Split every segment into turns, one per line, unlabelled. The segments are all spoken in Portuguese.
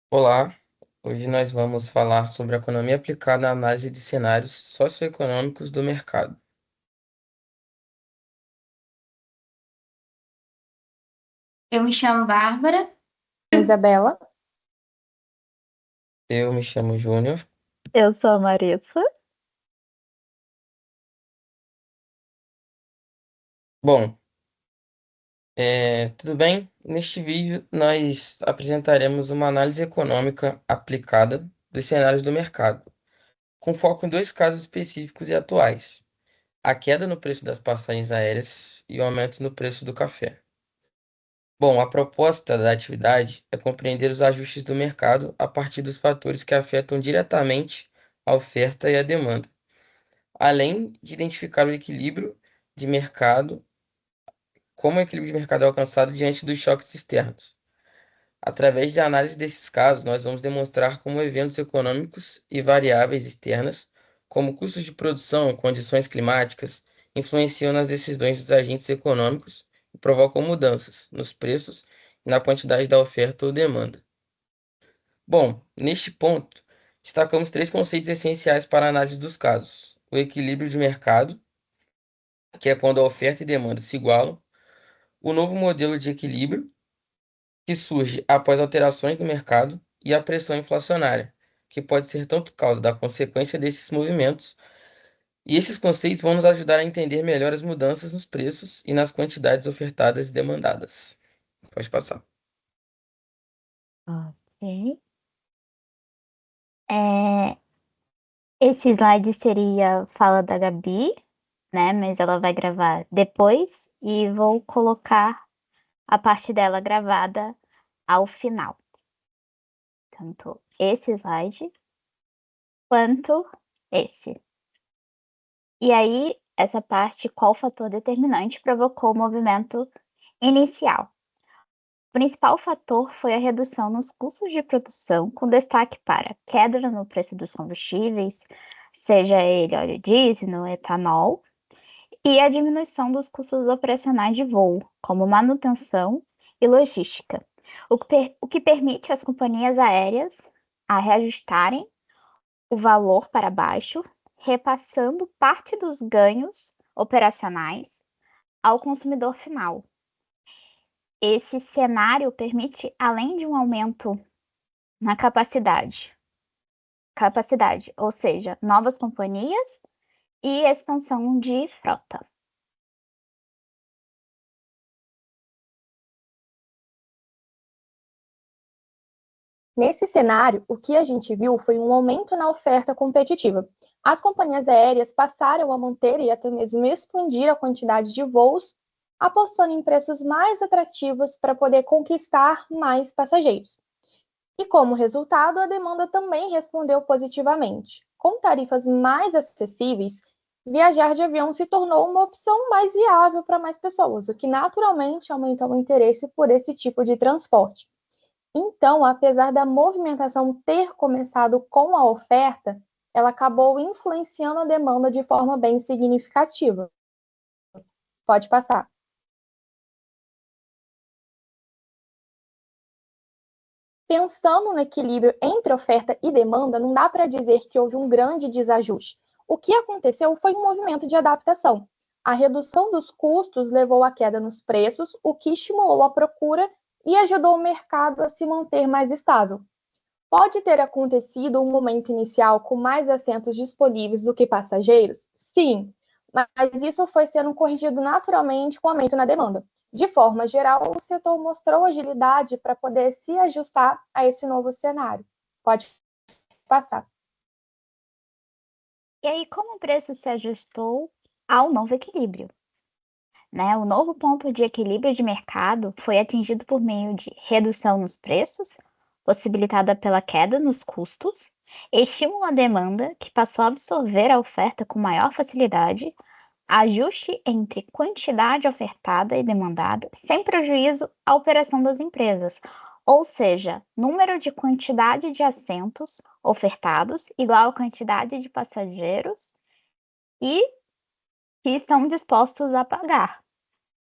Olá, hoje nós vamos falar sobre a economia aplicada à análise de cenários socioeconômicos do mercado.
Eu me chamo Bárbara.
Isabela.
Eu me chamo Júnior.
Eu sou a Marissa.
Bom, tudo bem? Neste vídeo nós apresentaremos uma análise econômica aplicada dos cenários do mercado, com foco em dois casos específicos e atuais: a queda no preço das passagens aéreas e o aumento no preço do café. Bom, a proposta da atividade é compreender os ajustes do mercado a partir dos fatores que afetam diretamente a oferta e a demanda, além de identificar o equilíbrio de mercado, como o equilíbrio de mercado é alcançado diante dos choques externos. Através de análise desses casos, nós vamos demonstrar como eventos econômicos e variáveis externas, como custos de produção, condições climáticas, influenciam nas decisões dos agentes econômicos e provocam mudanças nos preços e na quantidade da oferta ou demanda. Bom, neste ponto, destacamos três conceitos essenciais para a análise dos casos: o equilíbrio de mercado, que é quando a oferta e demanda se igualam; o novo modelo de equilíbrio, que surge após alterações no mercado; e a pressão inflacionária, que pode ser tanto causa da consequência desses movimentos. E esses conceitos vão nos ajudar a entender melhor as mudanças nos preços e nas quantidades ofertadas e demandadas. Pode passar.
Ok. É, esse slide seria fala da Gabi, né? Mas ela vai gravar depois e vou colocar a parte dela gravada ao final. Tanto esse slide quanto esse. E aí, essa parte, qual fator determinante provocou o movimento inicial? O principal fator foi a redução nos custos de produção, com destaque para queda no preço dos combustíveis, seja ele óleo diesel, etanol, e a diminuição dos custos operacionais de voo, como manutenção e logística, o que permite às companhias aéreas a reajustarem o valor para baixo, repassando parte dos ganhos operacionais ao consumidor final. Esse cenário permite, além de um aumento na capacidade, ou seja, novas companhias e expansão de frota.
Nesse cenário, o que a gente viu foi um aumento na oferta competitiva. As companhias aéreas passaram a manter e até mesmo expandir a quantidade de voos, apostando em preços mais atrativos para poder conquistar mais passageiros. E como resultado, a demanda também respondeu positivamente. Com tarifas mais acessíveis, viajar de avião se tornou uma opção mais viável para mais pessoas, o que naturalmente aumentou o interesse por esse tipo de transporte. Então, apesar da movimentação ter começado com a oferta, ela acabou influenciando a demanda de forma bem significativa. Pode passar. Pensando no equilíbrio entre oferta e demanda, não dá para dizer que houve um grande desajuste. O que aconteceu foi um movimento de adaptação. A redução dos custos levou à queda nos preços, o que estimulou a procura e ajudou o mercado a se manter mais estável. Pode ter acontecido um momento inicial com mais assentos disponíveis do que passageiros? Sim, mas isso foi sendo corrigido naturalmente com o aumento na demanda. De forma geral, o setor mostrou agilidade para poder se ajustar a esse novo cenário. Pode passar.
E aí, como o preço se ajustou ao novo equilíbrio? Né? O novo ponto de equilíbrio de mercado foi atingido por meio de redução nos preços, possibilitada pela queda nos custos, estímulo à demanda, que passou a absorver a oferta com maior facilidade, ajuste entre quantidade ofertada e demandada, sem prejuízo à operação das empresas, ou seja, número de quantidade de assentos ofertados igual à quantidade de passageiros e que estão dispostos a pagar,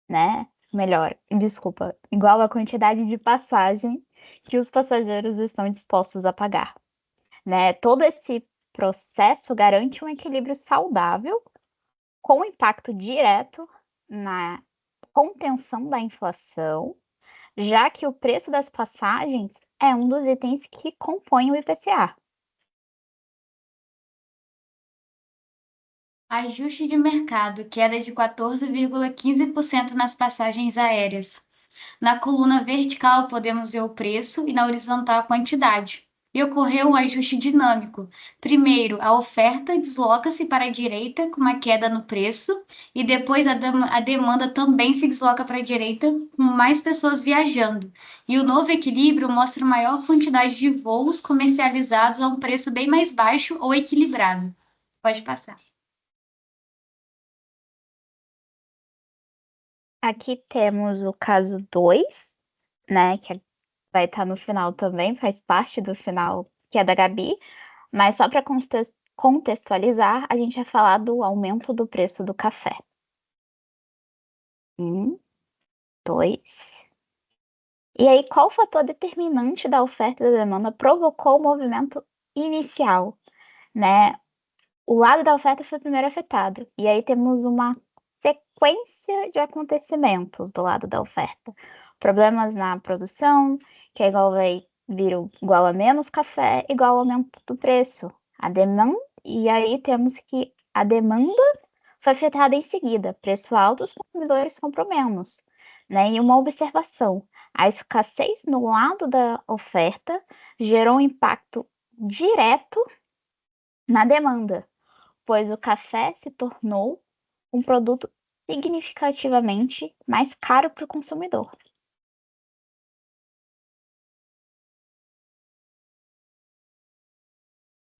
né? Melhor, desculpa, igual à quantidade de passagem que os passageiros estão dispostos a pagar, né? Todo esse processo garante um equilíbrio saudável com impacto direto na contenção da inflação, já que o preço das passagens é um dos itens que compõem o IPCA.
Ajuste de mercado, queda de 14,15% nas passagens aéreas. Na coluna vertical podemos ver o preço e na horizontal a quantidade. E ocorreu um ajuste dinâmico. Primeiro, a oferta desloca-se para a direita com uma queda no preço e depois a demanda também se desloca para a direita com mais pessoas viajando. E o novo equilíbrio mostra maior quantidade de voos comercializados a um preço bem mais baixo ou equilibrado. Pode passar.
Aqui temos o caso 2, né, que vai estar no final também, faz parte do final, que é da Gabi, mas só para contextualizar, a gente vai falar do aumento do preço do café. 1, 2. E aí, qual fator determinante da oferta e da demanda provocou o movimento inicial, né? O lado da oferta foi o primeiro afetado. E aí temos uma sequência de acontecimentos do lado da oferta. Problemas na produção, que é igual a menos café, igual ao aumento do preço. A demanda, e aí temos que a demanda foi afetada em seguida. Preço alto, os consumidores compram menos. Né? E uma observação, a escassez no lado da oferta gerou um impacto direto na demanda, pois o café se tornou um produto significativamente mais caro para o consumidor.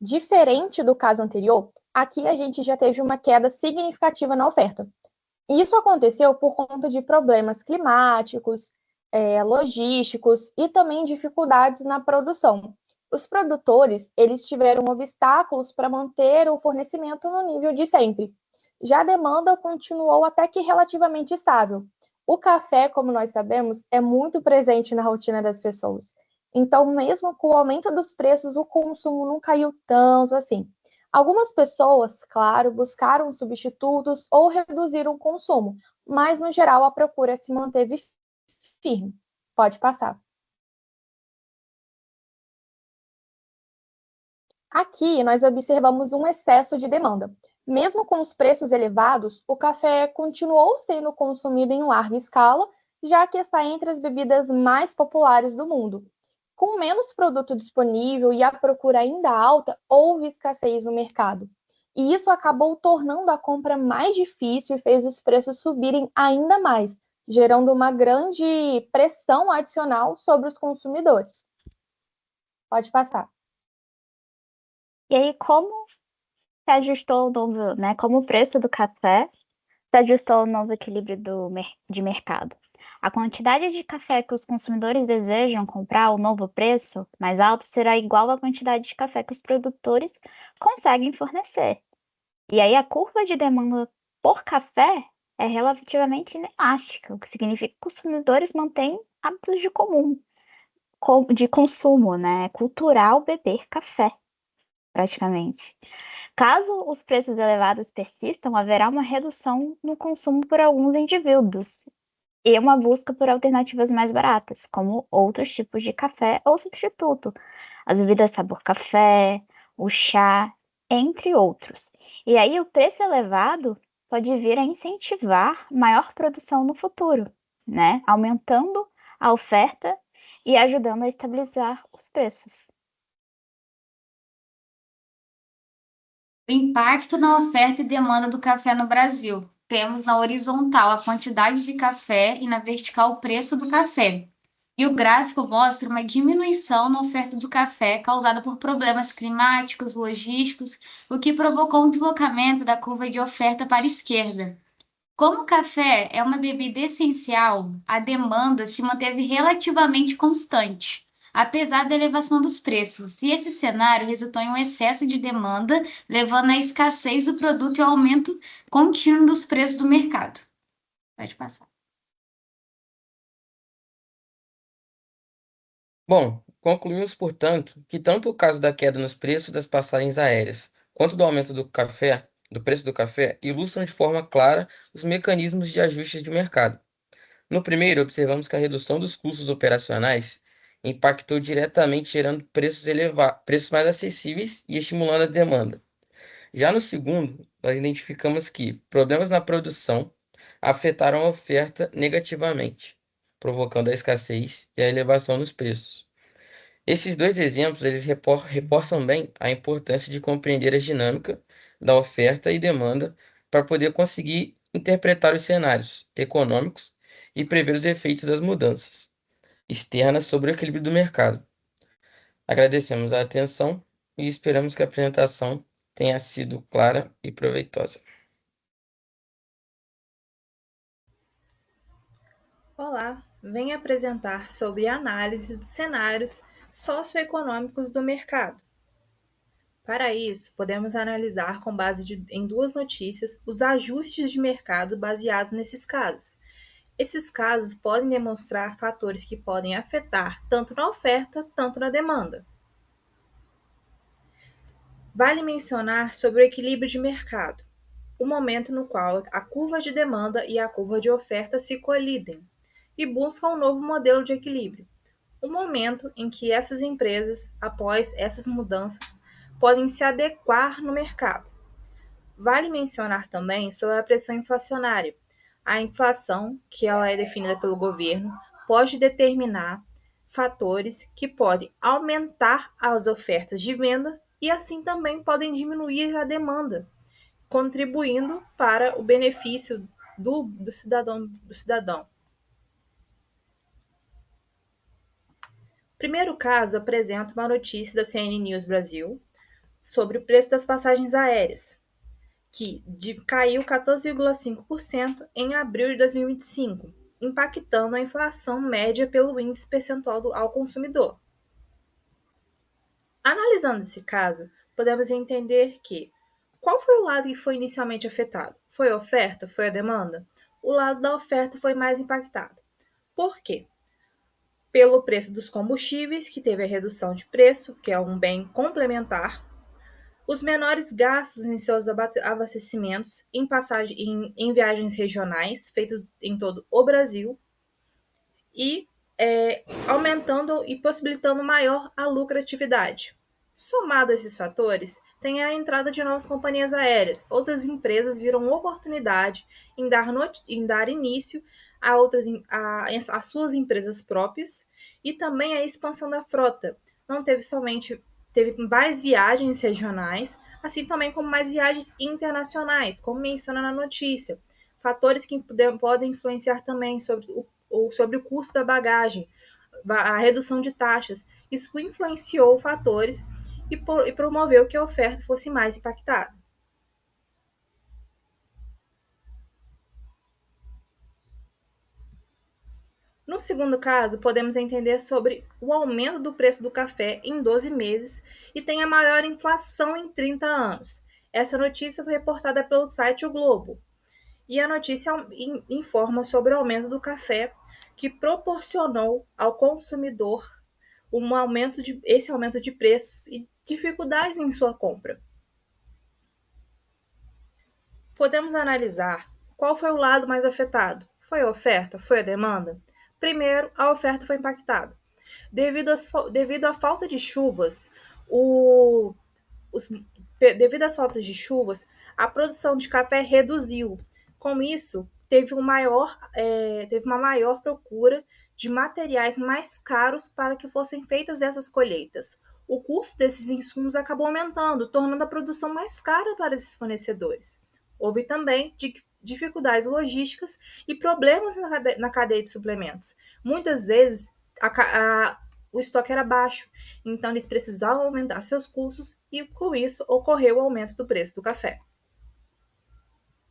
Diferente do caso anterior, aqui a gente já teve uma queda significativa na oferta. Isso aconteceu por conta de problemas climáticos, logísticos e também dificuldades na produção. Os produtores, eles tiveram obstáculos para manter o fornecimento no nível de sempre. Já a demanda continuou até que relativamente estável. O café, como nós sabemos, é muito presente na rotina das pessoas. Então, mesmo com o aumento dos preços, o consumo não caiu tanto assim. Algumas pessoas, claro, buscaram substitutos ou reduziram o consumo, mas no geral a procura se manteve firme. Pode passar. Aqui nós observamos um excesso de demanda. Mesmo com os preços elevados, o café continuou sendo consumido em larga escala, já que está entre as bebidas mais populares do mundo. Com menos produto disponível e a procura ainda alta, houve escassez no mercado. E isso acabou tornando a compra mais difícil e fez os preços subirem ainda mais, gerando uma grande pressão adicional sobre os consumidores. Pode passar.
E aí, como se ajustou o novo, né? Como o preço do café se ajustou ao novo equilíbrio de mercado? A quantidade de café que os consumidores desejam comprar, o novo preço mais alto, será igual à quantidade de café que os produtores conseguem fornecer. E aí a curva de demanda por café é relativamente inelástica, o que significa que os consumidores mantêm hábitos de consumo, né? É cultural beber café, praticamente. Caso os preços elevados persistam, haverá uma redução no consumo por alguns indivíduos e uma busca por alternativas mais baratas, como outros tipos de café ou substituto, as bebidas sabor café, o chá, entre outros. E aí o preço elevado pode vir a incentivar maior produção no futuro, né? Aumentando a oferta e ajudando a estabilizar os preços.
O impacto na oferta e demanda do café no Brasil. Temos na horizontal a quantidade de café e na vertical o preço do café. E o gráfico mostra uma diminuição na oferta do café causada por problemas climáticos, logísticos, o que provocou um deslocamento da curva de oferta para a esquerda. Como o café é uma bebida essencial, a demanda se manteve relativamente constante, apesar da elevação dos preços. E esse cenário resultou em um excesso de demanda, levando à escassez do produto e ao aumento contínuo dos preços do mercado. Pode passar.
Bom, concluímos, portanto, que tanto o caso da queda nos preços das passagens aéreas quanto do aumento do preço do café, ilustram de forma clara os mecanismos de ajuste de mercado. No primeiro, observamos que a redução dos custos operacionais impactou diretamente, gerando preços mais acessíveis e estimulando a demanda. Já no segundo, nós identificamos que problemas na produção afetaram a oferta negativamente, provocando a escassez e a elevação dos preços. Esses dois exemplos, eles reforçam bem a importância de compreender a dinâmica da oferta e demanda para poder conseguir interpretar os cenários econômicos e prever os efeitos das mudanças externas sobre o equilíbrio do mercado. Agradecemos a atenção e esperamos que a apresentação tenha sido clara e proveitosa.
Olá, venho apresentar sobre a análise dos cenários socioeconômicos do mercado. Para isso, podemos analisar com base em duas notícias os ajustes de mercado baseados nesses casos. Esses casos podem demonstrar fatores que podem afetar tanto na oferta, tanto na demanda. Vale mencionar sobre o equilíbrio de mercado, o momento no qual a curva de demanda e a curva de oferta se colidem e buscam um novo modelo de equilíbrio. O momento em que essas empresas, após essas mudanças, podem se adequar no mercado. Vale mencionar também sobre a pressão inflacionária. A inflação, que ela é definida pelo governo, pode determinar fatores que podem aumentar as ofertas de venda e assim também podem diminuir a demanda, contribuindo para o benefício do cidadão. O primeiro caso apresenta uma notícia da CNN News Brasil sobre o preço das passagens aéreas, que caiu 14,5% em abril de 2025, impactando a inflação média pelo índice percentual ao consumidor. Analisando esse caso, podemos entender que qual foi o lado que foi inicialmente afetado? Foi a oferta? Foi a demanda? O lado da oferta foi mais impactado. Por quê? Pelo preço dos combustíveis, que teve a redução de preço, que é um bem complementar, os menores gastos em seus abastecimentos em viagens regionais, feitas em todo o Brasil, e aumentando e possibilitando maior a lucratividade. Somado a esses fatores, tem a entrada de novas companhias aéreas. Outras empresas viram oportunidade em dar início a suas empresas próprias e também a expansão da frota. Não teve mais viagens regionais, assim também como mais viagens internacionais, como menciona na notícia. Fatores que podem influenciar também sobre o custo da bagagem, a redução de taxas. Isso influenciou fatores e promoveu que a oferta fosse mais impactada. No segundo caso, podemos entender sobre o aumento do preço do café em 12 meses e tem a maior inflação em 30 anos. Essa notícia foi reportada pelo site O Globo. E a notícia informa sobre o aumento do café que proporcionou ao consumidor esse aumento de preços e dificuldades em sua compra. Podemos analisar qual foi o lado mais afetado. Foi a oferta? Foi a demanda? Primeiro, a oferta foi impactada. Devido à falta de chuvas, devido às faltas de chuvas, a produção de café reduziu. Com isso, teve uma maior procura de materiais mais caros para que fossem feitas essas colheitas. O custo desses insumos acabou aumentando, tornando a produção mais cara para esses fornecedores. Houve também dificuldades logísticas e problemas na cadeia de suplementos. Muitas vezes, o estoque era baixo, então eles precisavam aumentar seus custos e, com isso, ocorreu o aumento do preço do café.